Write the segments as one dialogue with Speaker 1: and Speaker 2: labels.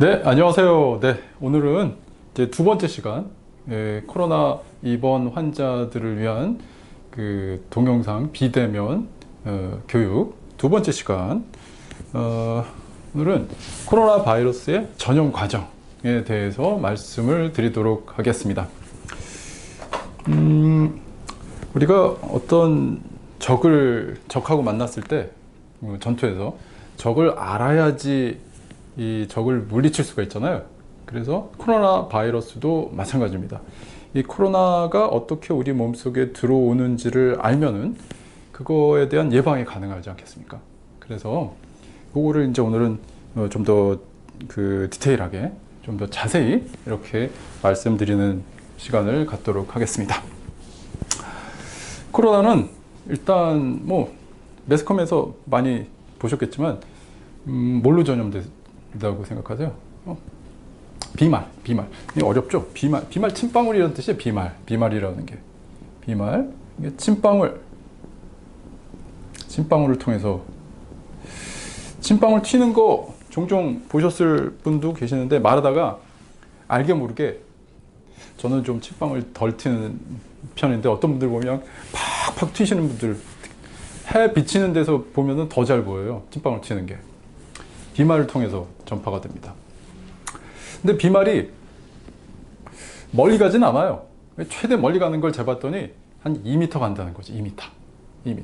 Speaker 1: 네, 안녕하세요. 네, 오늘은 이제 두 번째 시간, 코로나 입원 환자들을 위한 그 동영상 비대면 교육 두 번째 시간. 오늘은 코로나 바이러스의 전염 과정에 대해서 말씀을 드리도록 하겠습니다. 우리가 어떤 적하고 만났을 때, 전투에서 적을 알아야지 이 적을 물리칠 수가 있잖아요. 그래서 코로나 바이러스도 마찬가지입니다. 이 코로나가 어떻게 우리 몸속에 들어오는지를 알면은 그거에 대한 예방이 가능하지 않겠습니까? 그래서 그거를 이제 오늘은 좀 더 디테일하게, 좀 더 자세히 이렇게 말씀드리는 시간을 갖도록 하겠습니다. 코로나는 일단 뭐 매스컴에서 많이 보셨겠지만 뭘로 전염된다고 생각하세요? 비말. 이게 어렵죠? 비말 침방울이라는 뜻이에요. 비말이라는 게. 이게 침방울을 통해서. 침방울 튀는 거 종종 보셨을 분도 계시는데, 말하다가 알게 모르게, 저는 좀 침방울 덜 튀는 편인데, 어떤 분들 보면 팍팍 튀시는 분들, 해 비치는 데서 보면은 더 잘 보여요. 침방울 튀는 게. 비말을 통해서 전파가 됩니다. 근데 비말이 멀리 가진 않아요. 최대 멀리 가는 걸 재봤더니 한 2m 간다는 거지. 2m.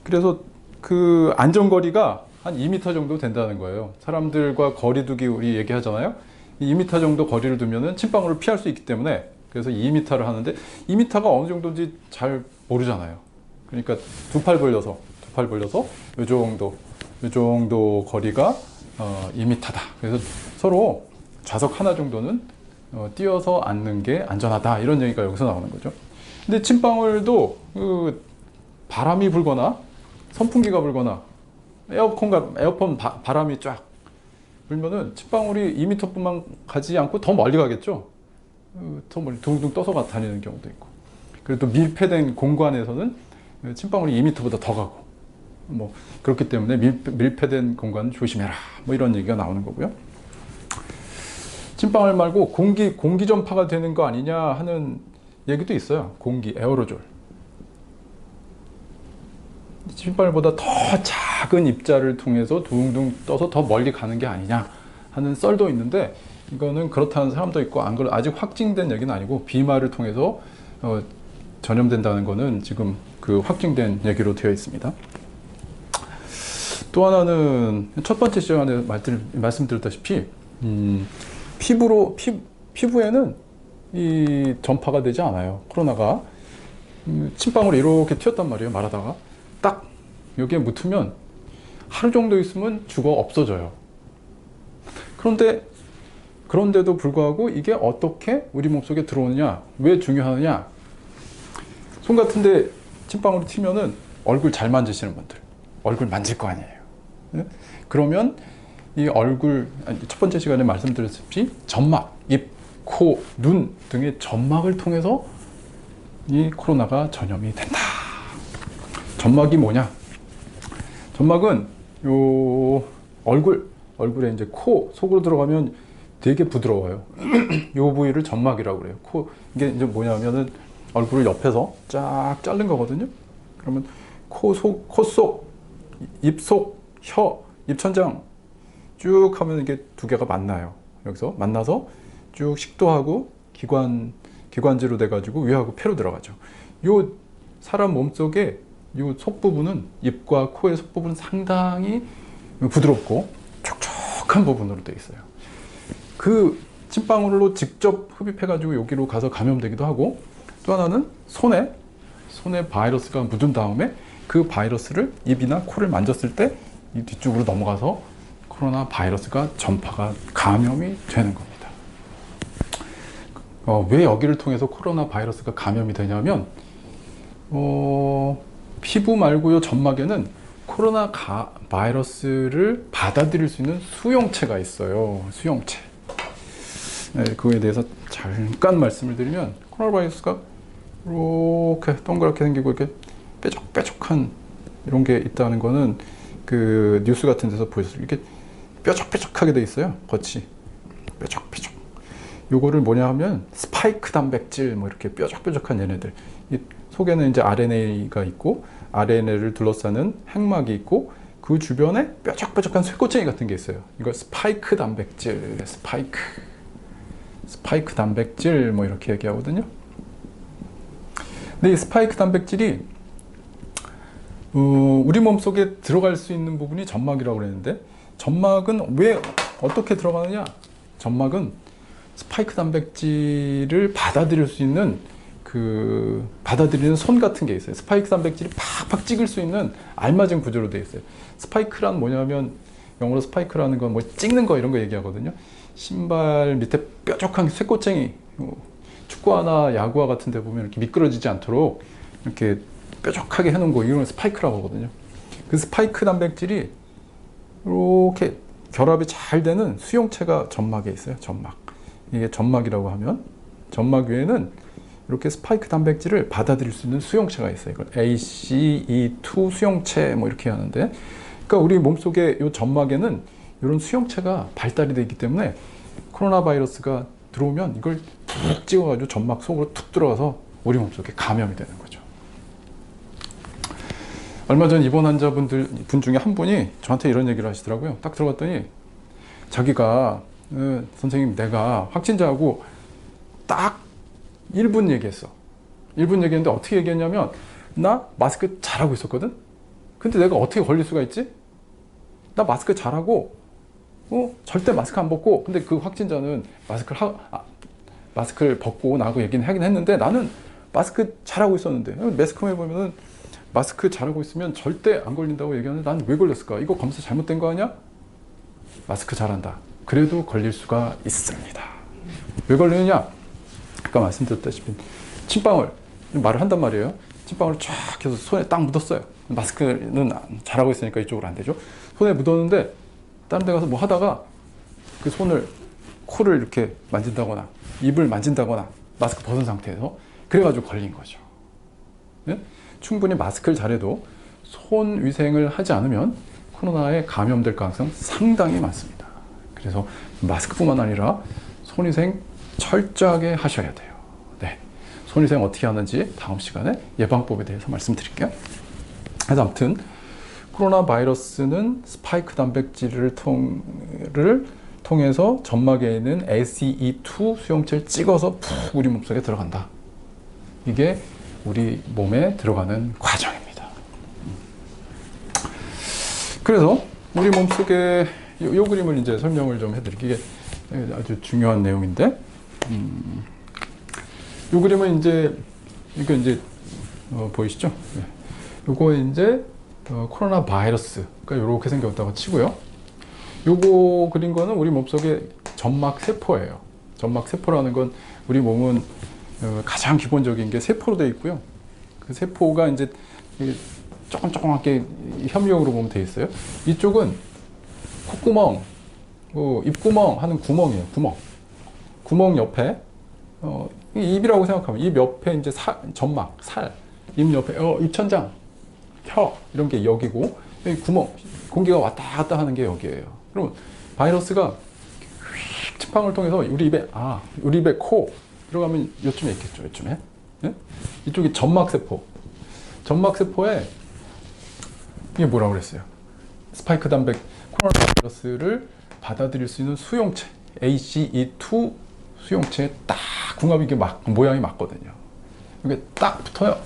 Speaker 1: 그래서 그 안전거리가 한 2m 정도 된다는 거예요. 사람들과 거리 두기 우리 얘기하잖아요. 2m 정도 거리를 두면은 침방울을 피할 수 있기 때문에, 그래서 2m를 하는데 2m가 어느 정도인지 잘 모르잖아요. 그러니까 두 팔 벌려서 이 정도 거리가 2m다. 그래서 서로 좌석 하나 정도는 띄어서 앉는 게 안전하다, 이런 얘기가 여기서 나오는 거죠. 근데 침방울도 바람이 불거나 선풍기가 불거나 에어컨 바람이 쫙 불면은 침방울이 2m뿐만 가지 않고 더 멀리 가겠죠. 더 멀리 둥둥 떠서 다니는 경우도 있고. 그리고 또 밀폐된 공간에서는 침방울이 2m보다 더 가고, 뭐 그렇기 때문에 밀폐된 공간 조심해라, 뭐 이런 얘기가 나오는 거고요. 침방울 말고 공기 전파가 되는 거 아니냐 하는 얘기도 있어요. 에어로졸. 침방울보다 더 작은 입자를 통해서 둥둥 떠서 더 멀리 가는 게 아니냐 하는 썰도 있는데, 이거는 그렇다는 사람도 있고, 아직 확증된 얘기는 아니고, 비말을 통해서 전염된다는 거는 지금 확증된 얘기로 되어 있습니다. 또 하나는 첫 번째 시간에 말씀드렸다시피 피부에는 이 전파가 되지 않아요. 코로나가 침방울이 이렇게 튀었단 말이에요. 말하다가 딱 여기에 묻으면 하루 정도 있으면 없어져요. 그런데도 불구하고 이게 어떻게 우리 몸속에 들어오느냐, 왜 중요하느냐. 손 같은데 침방울이 튀면은 얼굴 잘 만지시는 분들, 얼굴 만질 거 아니에요. 네? 그러면 이 첫 번째 시간에 말씀드렸듯이 점막, 입, 코, 눈 등의 점막을 통해서 이 코로나가 전염이 된다. 점막이 뭐냐? 점막은 얼굴에 이제 코 속으로 들어가면 되게 부드러워요. 요 부위를 점막이라고 그래요. 이게 이제 뭐냐면은 얼굴을 옆에서 쫙 자른 거거든요. 그러면 코 속, 입 속, 혀, 입천장 쭉 하면 이게 두 개가 만나요. 여기서 만나서 쭉 식도하고 기관지로 돼가지고 위하고 폐로 들어가죠. 요 사람 몸속에 요 속부분은, 입과 코의 속부분은 상당히 부드럽고 촉촉한 부분으로 되어 있어요. 그 침방울로 직접 흡입해가지고 여기로 가서 감염되기도 하고, 또 하나는 손에 바이러스가 묻은 다음에 그 바이러스를 입이나 코를 만졌을 때 이 뒤쪽으로 넘어가서 코로나 바이러스가 감염이 되는 겁니다. 왜 여기를 통해서 코로나 바이러스가 감염이 되냐면, 피부 말고요, 점막에는 코로나 바이러스를 받아들일 수 있는 수용체가 있어요. 수용체. 네, 그거에 대해서 잠깐 말씀을 드리면, 코로나 바이러스가 이렇게 동그랗게 생기고 이렇게 뾰족뾰족한 이런 게 있다는 거는 그 뉴스 같은 데서 보셨어요. 이렇게 뾰족뾰족하게 돼 있어요. 겉이 뾰족뾰족. 요거를 뭐냐 하면 스파이크 단백질 뭐 이렇게 뾰족뾰족한 얘네들. 이 속에는 이제 RNA가 있고 RNA를 둘러싸는 핵막이 있고 그 주변에 뾰족뾰족한 쇠꼬챙이 같은 게 있어요. 이걸 스파이크 단백질, 스파이크 단백질 뭐 이렇게 얘기하거든요. 근데 이 스파이크 단백질이 우리 몸속에 들어갈 수 있는 부분이 점막이라고 그랬는데, 점막은 왜 어떻게 들어가느냐? 점막은 스파이크 단백질을 받아들일 수 있는 받아들이는 손 같은 게 있어요. 스파이크 단백질이 팍팍 찍을 수 있는 알맞은 구조로 되어 있어요. 스파이크란 뭐냐면, 영어로 스파이크라는 건 뭐 찍는 거 이런 거 얘기하거든요. 신발 밑에 뾰족한 쇠꼬챙이, 축구화나 야구화 같은 데 보면 이렇게 미끄러지지 않도록 이렇게 뾰족하게 해놓은 거, 이건 스파이크라고 하거든요. 그 스파이크 단백질이 이렇게 결합이 잘 되는 수용체가 점막에 있어요. 점막. 이게 점막이라고 하면, 점막 위에는 이렇게 스파이크 단백질을 받아들일 수 있는 수용체가 있어요. 이걸 ACE2 수용체 뭐 이렇게 하는데, 그러니까 우리 몸속에 이 점막에는 이런 수용체가 발달이 되어 있기 때문에 코로나 바이러스가 들어오면 이걸 푹 찍어가지고 점막 속으로 툭 들어가서 우리 몸속에 감염이 되는 거죠. 얼마 전 입원 환자분 중에 한 분이 저한테 이런 얘기를 하시더라고요. 딱 들어갔더니 자기가 선생님, 내가 확진자하고 딱 1분 얘기했어. 1분 얘기했는데 어떻게 얘기했냐면, 나 마스크 잘하고 있었거든? 근데 내가 어떻게 걸릴 수가 있지? 나 마스크 잘하고 절대 마스크 안 벗고, 근데 그 확진자는 마스크를 벗고 나하고 얘기는 하긴 했는데, 나는 마스크 잘하고 있었는데, 매스컴에 보면은 마스크 잘하고 있으면 절대 안 걸린다고 얘기하는데 난 왜 걸렸을까? 이거 검사 잘못된 거 아니야? 마스크 잘한다. 그래도 걸릴 수가 있습니다. 왜 걸리느냐? 아까 말씀드렸다시피 침방울, 말을 한단 말이에요. 침방울을 쫙 해서 손에 딱 묻었어요. 마스크는 잘하고 있으니까 이쪽으로 안 되죠. 손에 묻었는데 다른 데 가서 뭐 하다가 그 손을, 코를 이렇게 만진다거나 입을 만진다거나 마스크 벗은 상태에서 그래가지고 걸린 거죠. 네? 충분히 마스크를 잘해도 손 위생을 하지 않으면 코로나에 감염될 가능성 상당히 많습니다. 그래서 마스크뿐만 아니라 손 위생 철저하게 하셔야 돼요. 네. 손 위생 어떻게 하는지 다음 시간에 예방법에 대해서 말씀드릴게요. 그래서 아무튼 코로나 바이러스는 스파이크 단백질을 통해서 점막에 있는 ACE2 수용체를 찍어서 푹 우리 몸속에 들어간다. 이게 우리 몸에 들어가는 과정입니다. 그래서 우리 몸속에 이 그림을 이제 설명을 좀 해드릴게요. 이게 아주 중요한 내용인데, 이 그림은 이제 이거 이제 보이시죠? 네. 요거 이제 코로나 바이러스가 이렇게 생겼다고 치고요. 요거 그린 거는 우리 몸속의 점막 세포예요. 점막 세포라는 건 우리 몸은 가장 기본적인 게 세포로 되어 있고요. 그 세포가 이제 조금조금하게 협력으로 보면 되어 있어요. 이쪽은 콧구멍, 입구멍 하는 구멍이에요. 구멍 옆에 입이라고 생각하면 입 옆에 이제 점막, 살, 입 옆에 입천장, 혀 이런 게 여기고, 여기 구멍, 공기가 왔다 갔다 하는 게 여기예요. 그럼 바이러스가 침방울 통해서 우리 입에 코 들어가면 요쯤에 있겠죠. 요쯤에. 네? 이쪽이 점막세포. 점막세포에 이게 뭐라고 그랬어요? 스파이크 단백 코로나 바이러스를 받아들일 수 있는 수용체 ACE2 수용체에 딱 궁합이 이게 모양이 맞거든요. 이게 딱 붙어요.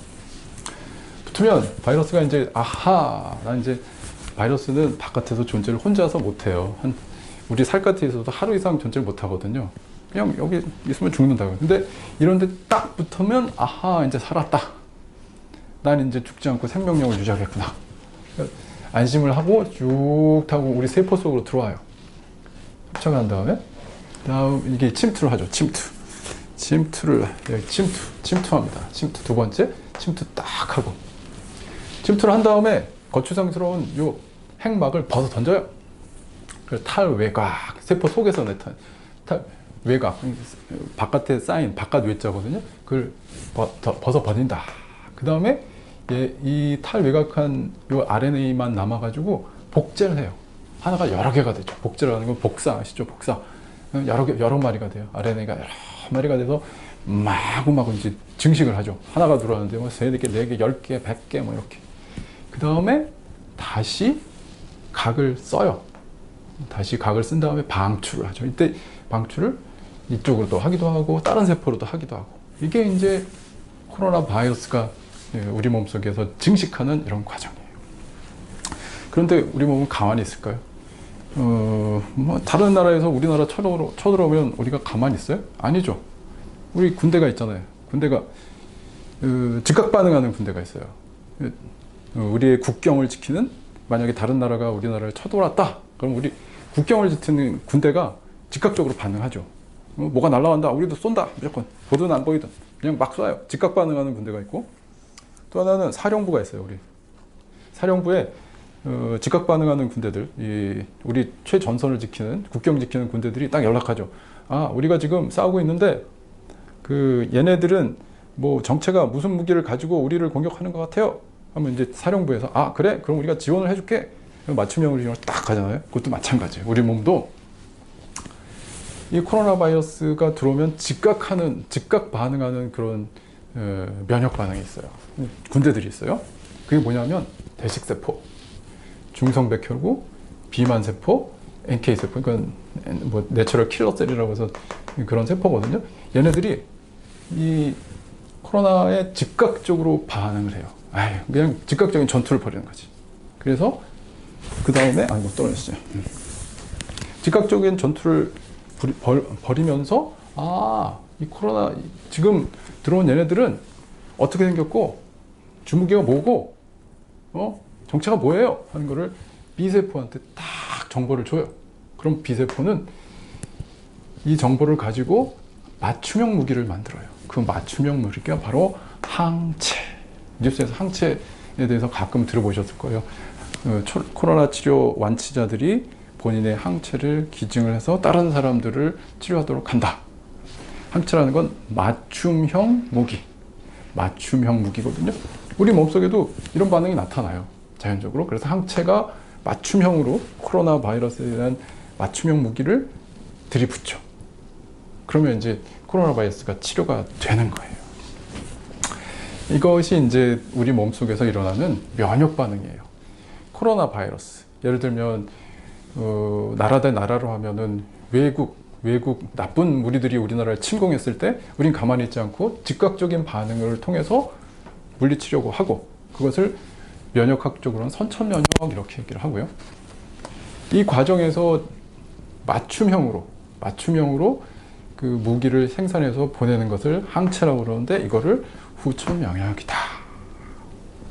Speaker 1: 붙으면 바이러스가 이제 난 이제 바이러스는 바깥에서 존재를 혼자서 못해요. 우리 살갗에서도 하루 이상 존재를 못하거든요. 그냥 여기 있으면 죽는다고요. 근데 이런데 딱 붙으면 이제 살았다. 난 이제 죽지 않고 생명력을 유지하겠구나. 안심을 하고 쭉 타고 우리 세포 속으로 들어와요. 합쳐간 다음에 이게 침투를 하죠. 침투합니다. 침투 두 번째 침투 딱 하고, 침투를 한 다음에 거추장스러운 요 핵막을 벗어 던져요. 그래서 탈외곽, 세포 속에서 나타난 탈외곽, 바깥에 쌓인 바깥 외자거든요. 그걸 벗어 버린다. 그 다음에 이 탈외곽한 요 RNA만 남아가지고 복제를 해요. 하나가 여러 개가 되죠. 복제라는 건 복사 아시죠? 복사. 여러 마리가 돼요. RNA가 여러 마리가 돼서 마구마구 이제 증식을 하죠. 하나가 들어왔는데 뭐 3개, 4개, 10개, 100개 뭐 이렇게. 그 다음에 다시 각을 써요. 다시 각을 쓴 다음에 방출을 하죠. 이때 방출을 이쪽으로 또 하기도 하고 다른 세포로도 하기도 하고. 이게 이제 코로나 바이러스가 우리 몸속에서 증식하는 이런 과정이에요. 그런데 우리 몸은 가만히 있을까요? 뭐 다른 나라에서 우리나라 쳐들어오면 우리가 가만히 있어요? 아니죠. 우리 군대가 있잖아요. 군대가 즉각 반응하는 군대가 있어요. 우리의 국경을 지키는, 만약에 다른 나라가 우리나라를 쳐들어왔다, 그럼 우리 국경을 지키는 군대가 즉각적으로 반응하죠. 뭐가 날라간다, 우리도 쏜다, 무조건 보든 안 보이든 그냥 막 쏴요. 즉각 반응하는 군대가 있고, 또 하나는 사령부가 있어요. 우리 사령부에 즉각 반응하는 군대들, 우리 최전선을 지키는, 국경 지키는 군대들이 딱 연락하죠. 아, 우리가 지금 싸우고 있는데 얘네들은 뭐 정체가 무슨 무기를 가지고 우리를 공격하는 것 같아요. 하면 이제 사령부에서 아, 그래? 그럼 우리가 지원을 해줄게. 맞춤형으로 딱 가잖아요. 그것도 마찬가지예요. 우리 몸도 이 코로나 바이러스가 들어오면 즉각 반응하는 그런 면역 반응이 있어요. 군대들이 있어요. 그게 뭐냐면 대식세포, 중성백혈구, 비만세포, NK세포, 그러니까 뭐 내추럴 킬러셀이라고 해서 그런 세포거든요. 얘네들이 이 코로나에 즉각적으로 반응을 해요. 그냥 즉각적인 전투를 벌이는 거지. 그래서 그 다음에 이거 떨어졌어요. 즉각적인 전투를 벌이면서 이 코로나 지금 들어온 얘네들은 어떻게 생겼고 주무기가 뭐고 정체가 뭐예요? 하는 거를 B세포한테 딱 정보를 줘요. 그럼 B세포는 이 정보를 가지고 맞춤형 무기를 만들어요. 그 맞춤형 무기가 바로 항체. 뉴스에서 항체에 대해서 가끔 들어보셨을 거예요. 코로나 치료 완치자들이 본인의 항체를 기증을 해서 다른 사람들을 치료하도록 한다. 항체라는 건 맞춤형 무기거든요. 우리 몸속에도 이런 반응이 나타나요. 자연적으로. 그래서 항체가 맞춤형으로 코로나 바이러스에 대한 맞춤형 무기를 들이붙죠. 그러면 이제 코로나 바이러스가 치료가 되는 거예요. 이것이 이제 우리 몸속에서 일어나는 면역 반응이에요. 코로나 바이러스. 예를 들면 나라 대 나라로 하면은 외국 나쁜 무리들이 우리나라를 침공했을 때 우린 가만히 있지 않고 즉각적인 반응을 통해서 물리치려고 하고, 그것을 면역학적으로는 선천면역 이렇게 얘기를 하고요. 이 과정에서 맞춤형으로 그 무기를 생산해서 보내는 것을 항체라고 그러는데, 이거를 후천면역이다.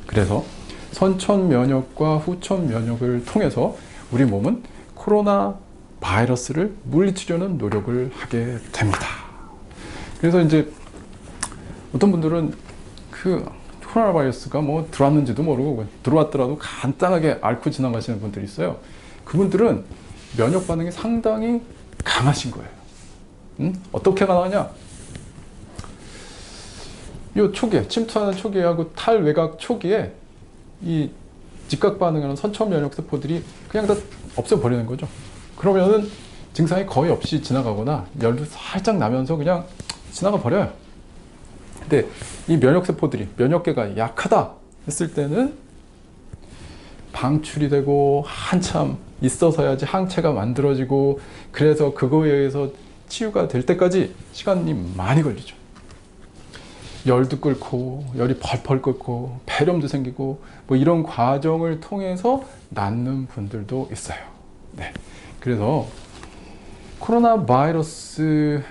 Speaker 1: 그래서 선천면역과 후천면역을 통해서 우리 몸은 코로나 바이러스를 물리치려는 노력을 하게 됩니다. 그래서 이제 어떤 분들은 그 코로나 바이러스가 뭐 들어왔는지도 모르고 들어왔더라도 간단하게 앓고 지나가시는 분들이 있어요. 그분들은 면역 반응이 상당히 강하신 거예요. 어떻게 강하냐? 요 초기에, 침투하는 초기하고 탈외곽 초기에 이 즉각 반응하는 선천 면역 세포들이 그냥 다 없애버리는 거죠. 그러면은 증상이 거의 없이 지나가거나 열도 살짝 나면서 그냥 지나가 버려요. 근데 이 면역 세포들이, 면역계가 약하다 했을 때는 방출이 되고 한참 있어서야지 항체가 만들어지고, 그래서 그거에 의해서 치유가 될 때까지 시간이 많이 걸리죠. 열도 끓고 열이 펄펄 끓고 폐렴도 생기고 뭐 이런 과정을 통해서 낫는 분들도 있어요. 네. 그래서 코로나 바이러스를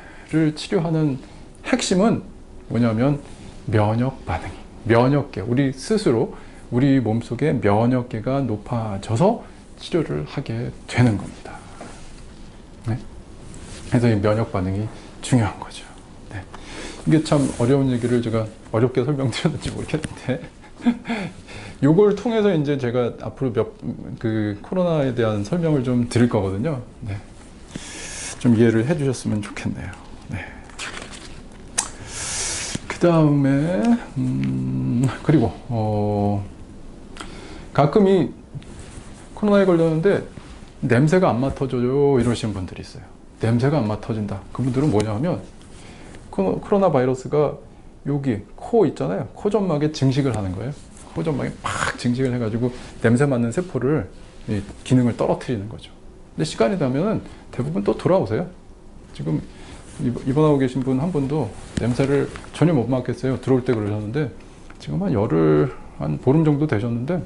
Speaker 1: 치료하는 핵심은 뭐냐면 면역 반응이, 면역계, 우리 스스로 우리 몸속의 면역계가 높아져서 치료를 하게 되는 겁니다. 네. 그래서 이 면역 반응이 중요한 거죠. 네. 이게 참 어려운 얘기를 제가 어렵게 설명드렸는지 모르겠는데 요걸 통해서 이제 제가 앞으로 그 코로나에 대한 설명을 좀 드릴 거거든요. 네. 좀 이해를 해 주셨으면 좋겠네요. 네. 그 다음에 그리고 가끔 이 코로나에 걸렸는데 냄새가 안 맡아져요 이러시는 분들이 있어요. 냄새가 안 맡아진다. 그분들은 뭐냐 하면 코로나 바이러스가 여기 코 있잖아요. 코 점막에 증식을 하는 거예요. 코 점막에 팍 증식을 해가지고 냄새 맡는 세포를 이 기능을 떨어뜨리는 거죠. 근데 시간이 되면은 대부분 또 돌아오세요. 지금 입원하고 계신 분 한 분도 냄새를 전혀 못 맡겠어요. 들어올 때 그러셨는데 지금 한 열흘 한 보름 정도 되셨는데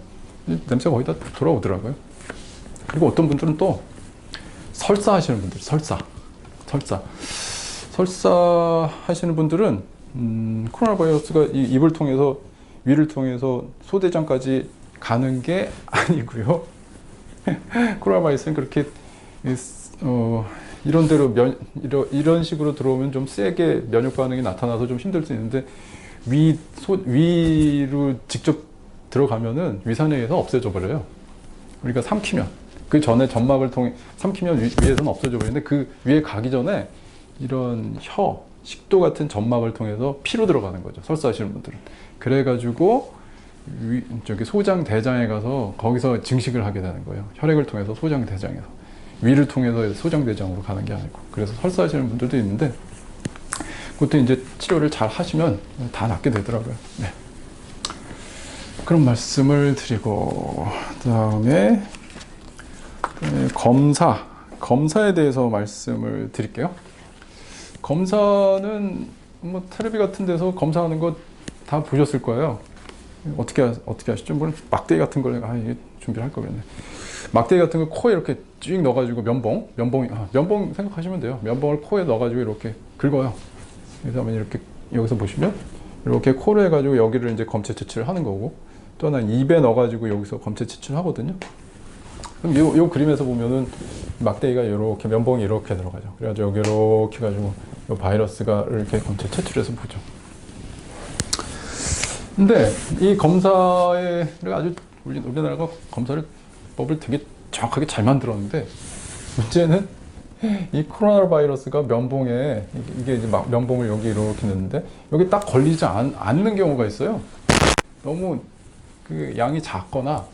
Speaker 1: 냄새가 거의 다 돌아오더라고요. 그리고 어떤 분들은 또 설사 하시는 분들, 설사 하시는 분들은 코로나 바이러스가 이 입을 통해서 위를 통해서 소대장까지 가는 게 아니고요. 코로나 바이러스는 그렇게 이런 대로 이런 식으로 들어오면 좀 세게 면역 반응이 나타나서 좀 힘들 수 있는데 위로 직접 들어가면은 위산에서 없애져 버려요. 우리가 삼키면 그 전에 점막을 통해 삼키면 위에서는 없어져 버리는데 그 위에 가기 전에 이런 식도 같은 점막을 통해서 피로 들어가는 거죠. 설사하시는 분들은. 그래가지고 저기 소장 대장에 가서 거기서 증식을 하게 되는 거예요. 혈액을 통해서 소장 대장에서 위를 통해서 소장 대장으로 가는 게 아니고. 그래서 설사하시는 분들도 있는데 그것도 이제 치료를 잘 하시면 다 낫게 되더라고요. 네. 그런 말씀을 드리고 그다음에 검사에 대해서 말씀을 드릴게요. 검사는 뭐 텔레비 같은 데서 검사하는 거 다 보셨을 거예요. 어떻게 하시죠? 물론 막대기 같은 걸 이게 준비를 할 거겠네. 막대기 같은 걸 코에 이렇게 쭉 넣어가지고 면봉 생각하시면 돼요. 면봉을 코에 넣어가지고 이렇게 긁어요. 그래서 이렇게 여기서 보시면 이렇게 코로 해가지고 여기를 이제 검체 채취를 하는 거고 또 하나는 입에 넣어가지고 여기서 검체 채취를 하거든요. 그럼 요 그림에서 보면은 막대기가 이렇게 면봉이 이렇게 들어가죠. 그래가지고 여기 이렇게 해가지고 요 바이러스가 이렇게 검체 채취를 해서 보죠. 근데 이 검사에 아주 우리나라가 법을 되게 정확하게 잘 만들었는데 문제는 이 코로나 바이러스가 면봉에 이게 이제 막 면봉을 여기 이렇게 넣는데 여기 딱 걸리지 않는 경우가 있어요. 너무 그 양이 작거나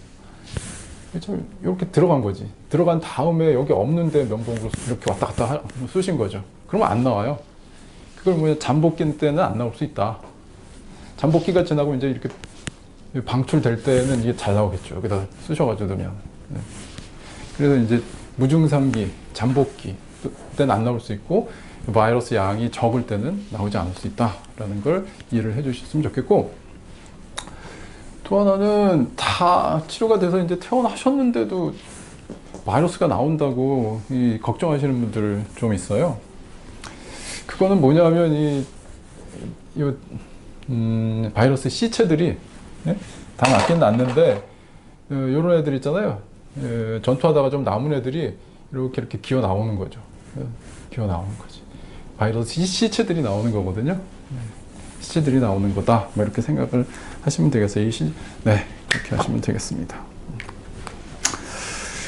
Speaker 1: 좀 이렇게 들어간 거지. 들어간 다음에 여기 없는데 면봉으로 이렇게 왔다 갔다 쑤신 거죠. 그러면 안 나와요. 그걸 뭐냐 잠복기 때는 안 나올 수 있다. 잠복기가 지나고 이제 이렇게 방출될 때는 이게 잘 나오겠죠. 여기다 쑤셔가지고 넣으면. 네. 그래서 이제 무증상기, 잠복기 때는 안 나올 수 있고 바이러스 양이 적을 때는 나오지 않을 수 있다라는 걸 이해를 해주셨으면 좋겠고 또 하나는 다 치료가 돼서 이제 퇴원하셨는데도 바이러스가 나온다고 걱정하시는 분들 좀 있어요. 그거는 뭐냐면 바이러스 시체들이 다 낫긴 낫는데 이런 애들 있잖아요. 전투하다가 좀 남은 애들이 이렇게 기어 나오는 거죠. 기어 나오는 거지. 바이러스 시체들이 나오는 거거든요. 시체들이 나오는 거다. 뭐 이렇게 생각을 하시면 되겠어요. 네, 그렇게 하시면 되겠습니다.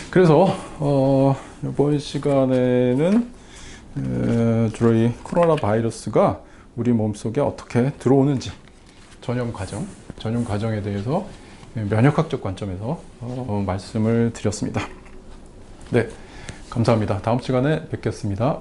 Speaker 1: 그래서 이번 시간에는 주로 이 코로나 바이러스가 우리 몸속에 어떻게 들어오는지 전염 과정에 대해서 면역학적 관점에서 말씀을 드렸습니다. 네, 감사합니다. 다음 시간에 뵙겠습니다.